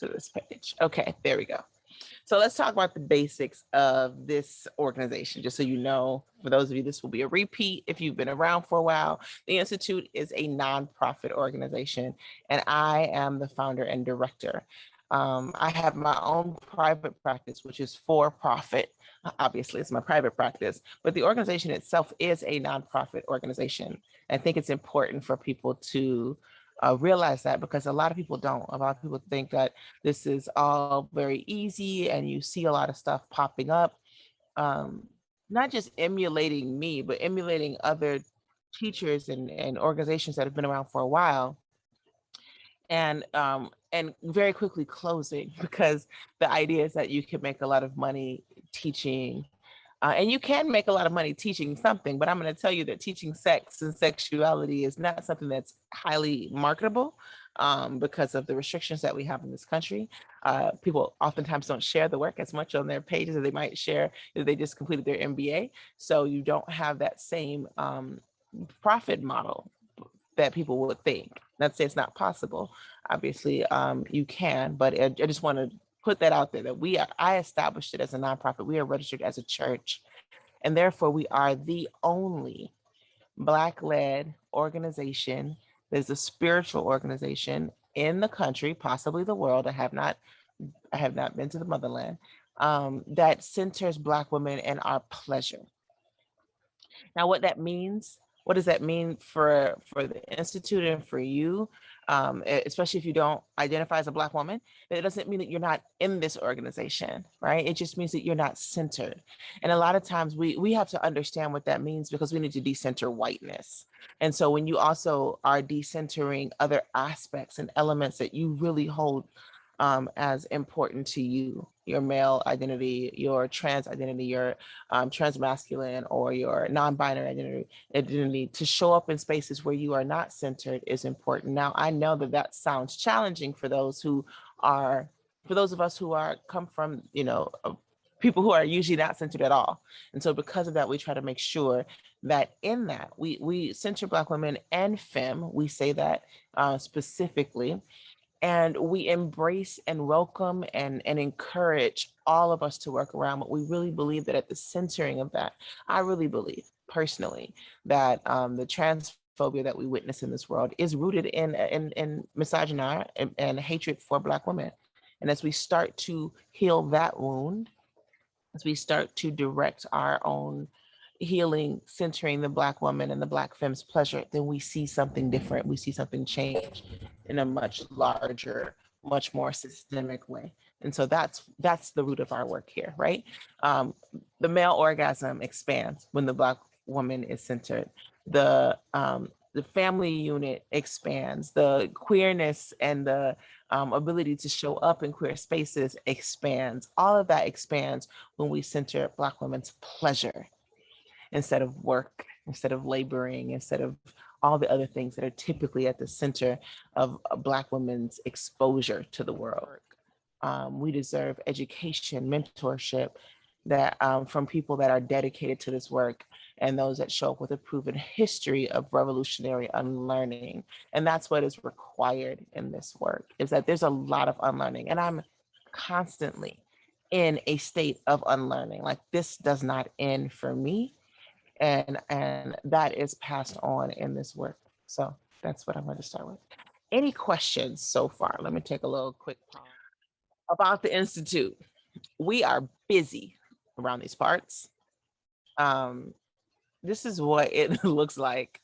to this page. Okay, there we go. So let's talk about the basics of this organization, just so you know. For those of you, this will be a repeat if you've been around for a while. The Institute is a nonprofit organization, and I am the founder and director. I have my own private practice, which is for profit. Obviously, it's my private practice, but the organization itself is a nonprofit organization. I think it's important for people to realize that, because a lot of people don't. A lot of people think that this is all very easy and you see a lot of stuff popping up, not just emulating me, but emulating other teachers and organizations that have been around for a while, and very quickly closing because the idea is that you can make a lot of money teaching. And you can make a lot of money teaching something, but I'm going to tell you that teaching sex and sexuality is not something that's highly marketable, because of the restrictions that we have in this country. People oftentimes don't share the work as much on their pages as they might share if they just completed their MBA. So you don't have that same profit model that people would think. Not to say it's not possible. Obviously, you can, but I just want to put that out there that I established it as a nonprofit. We are registered as a church, and therefore we are the only Black-led organization. There's a spiritual organization in the country, possibly the world. I have not been to the motherland, that centers Black women and our pleasure. Now, what that means, what does that mean for the Institute and for you, especially if you don't identify as a Black woman? It doesn't mean that you're not in this organization, right? It just means that you're not centered. And a lot of times we have to understand what that means, because we need to decenter whiteness. And so when you also are decentering other aspects and elements that you really hold as important to you, your male identity, your trans identity, your transmasculine or your non-binary identity, to show up in spaces where you are not centered is important. Now, I know that that sounds challenging for those of us who come from, people who are usually not centered at all. And so because of that, we try to make sure that in that we center Black women and femme, we say that specifically, and we embrace and welcome and encourage all of us to work around. But we really believe that at the centering of that, I really believe personally that the transphobia that we witness in this world is rooted in misogyny and hatred for Black women. And as we start to heal that wound, as we start to direct our own healing, centering the Black woman and the Black femme's pleasure, then we see something different. We see something change in a much larger, much more systemic way. And so that's the root of our work here, right? The male orgasm expands when the Black woman is centered. The family unit expands. The queerness and the ability to show up in queer spaces expands. All of that expands when we center Black women's pleasure instead of work, instead of laboring, instead of all the other things that are typically at the center of Black women's exposure to the world. We deserve education, mentorship that from people that are dedicated to this work, and those that show up with a proven history of revolutionary unlearning. And that's what is required in this work, is that there's a lot of unlearning. And I'm constantly in a state of unlearning. Like, this does not end for me. And that is passed on in this work. So that's what I'm going to start with. Any questions so far? Let me take a little quick pause. About the Institute, we are busy around these parts. This is what it looks like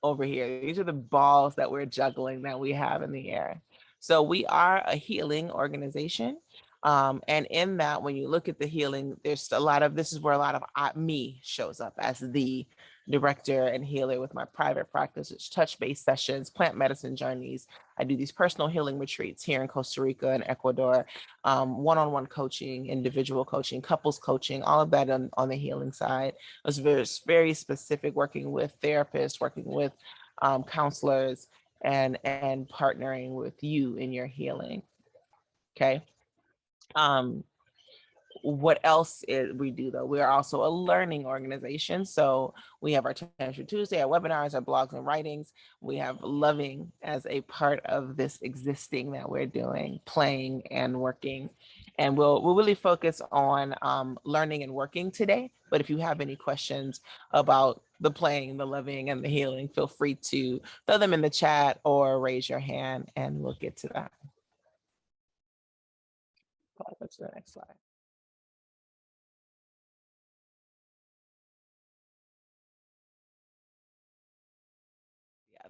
over here. These are the balls that we're juggling that we have in the air. So we are a healing organization. And in that, when you look at the healing, there's this is where a lot of me shows up as the director and healer with my private practice. It's touch-based sessions, plant medicine journeys. I do these personal healing retreats here in Costa Rica and Ecuador, one-on-one coaching, individual coaching, couples coaching, all of that on the healing side. It's very specific, working with therapists, working with counselors, and partnering with you in your healing. Okay. what else we do though? We are also a learning organization. So we have our Tantra Tuesday, our webinars, our blogs and writings. We have loving as a part of this existing that we're doing, playing and working. And we'll really focus on learning and working today. But if you have any questions about the playing, the loving, and the healing, feel free to throw them in the chat or raise your hand and we'll get to that. Go to the next slide.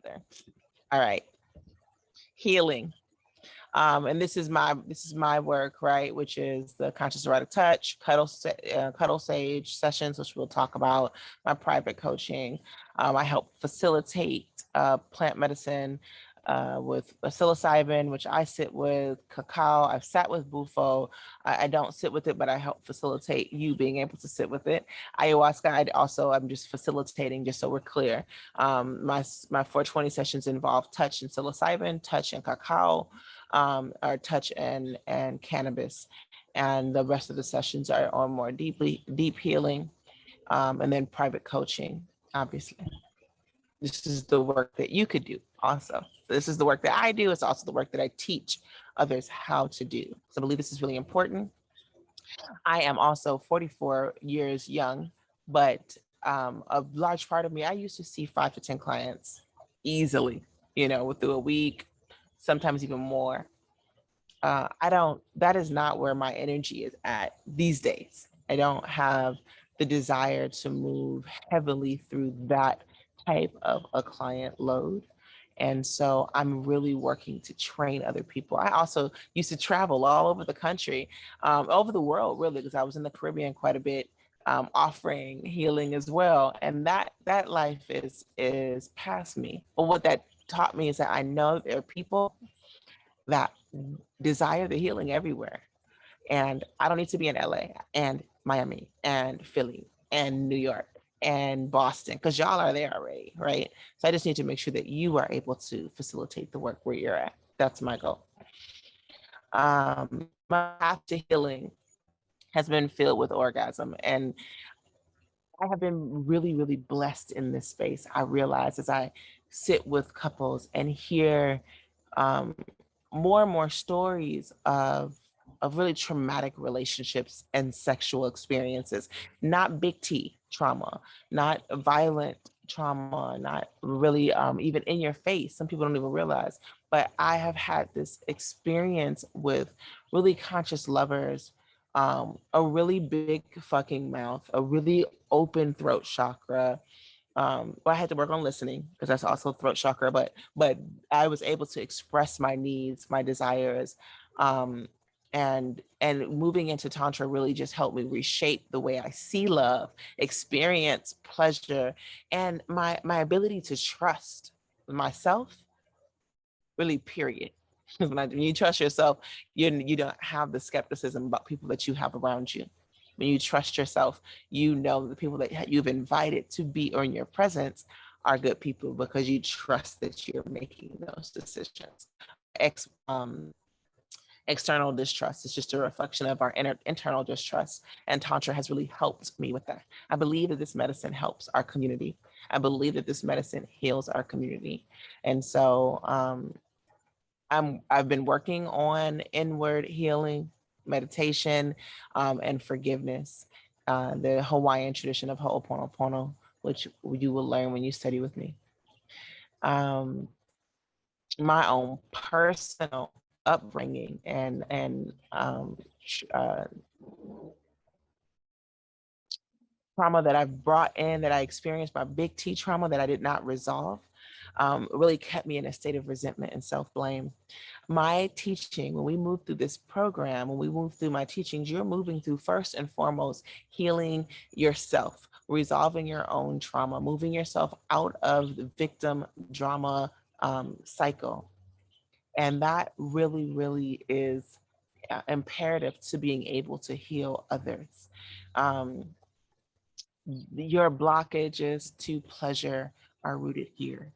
Together. All right. Healing. And this is my work, right? Which is the conscious erotic touch, cuddle sage sessions, which we'll talk about. My private coaching. I help facilitate plant medicine with psilocybin, which I sit with, cacao. I've sat with bufo. I don't sit with it, but I help facilitate you being able to sit with it. Ayahuasca, I'm just facilitating, just so we're clear. My 420 sessions involve touch and psilocybin, touch and cacao, or touch and cannabis, and the rest of the sessions are on more deep healing, and then private coaching. Obviously, this is the work that you could do also. So this is the work that I do. It's also the work that I teach others how to do. So I believe this is really important. I am also 44 years young, but a large part of me, I used to see 5 to 10 clients easily, through a week, sometimes even more. That is not where my energy is at these days. I don't have the desire to move heavily through that type of a client load. And so I'm really working to train other people. I also used to travel all over the country, over the world, really, because I was in the Caribbean quite a bit, offering healing as well. And that life is past me. But what that taught me is that I know there are people that desire the healing everywhere. And I don't need to be in LA and Miami and Philly and New York and Boston, because y'all are there already, right? So I just need to make sure that you are able to facilitate the work where you're at. That's my goal. My path to healing has been filled with orgasm, and I have been really, really blessed in this space. I realize as I sit with couples and hear um, more and more stories of really traumatic relationships and sexual experiences, not big T trauma, not violent trauma, not really even in your face. Some people don't even realize, but I have had this experience with really conscious lovers, a really big fucking mouth, a really open throat chakra. Well, I had to work on listening because that's also throat chakra, but I was able to express my needs, my desires, and moving into Tantra really just helped me reshape the way I see love, experience pleasure, and my ability to trust myself. Really, period. When you trust yourself, you don't have the skepticism about people that you have around you. When you trust yourself, you know the people that you've invited to be in your presence are good people because you trust that you're making those decisions. External distrust is just a reflection of our internal distrust, and Tantra has really helped me with that. I believe that this medicine helps our community. I believe that this medicine heals our community, and so I've been working on inward healing, meditation, and forgiveness. The Hawaiian tradition of Ho'oponopono, which you will learn when you study with me. My own personal upbringing and trauma that I've brought in, that I experienced, my big T trauma that I did not resolve, really kept me in a state of resentment and self-blame. My teaching, when we move through this program, when we move through my teachings, you're moving through first and foremost healing yourself, resolving your own trauma, moving yourself out of the victim drama cycle. And that really, really is imperative to being able to heal others. Your blockages to pleasure are rooted here.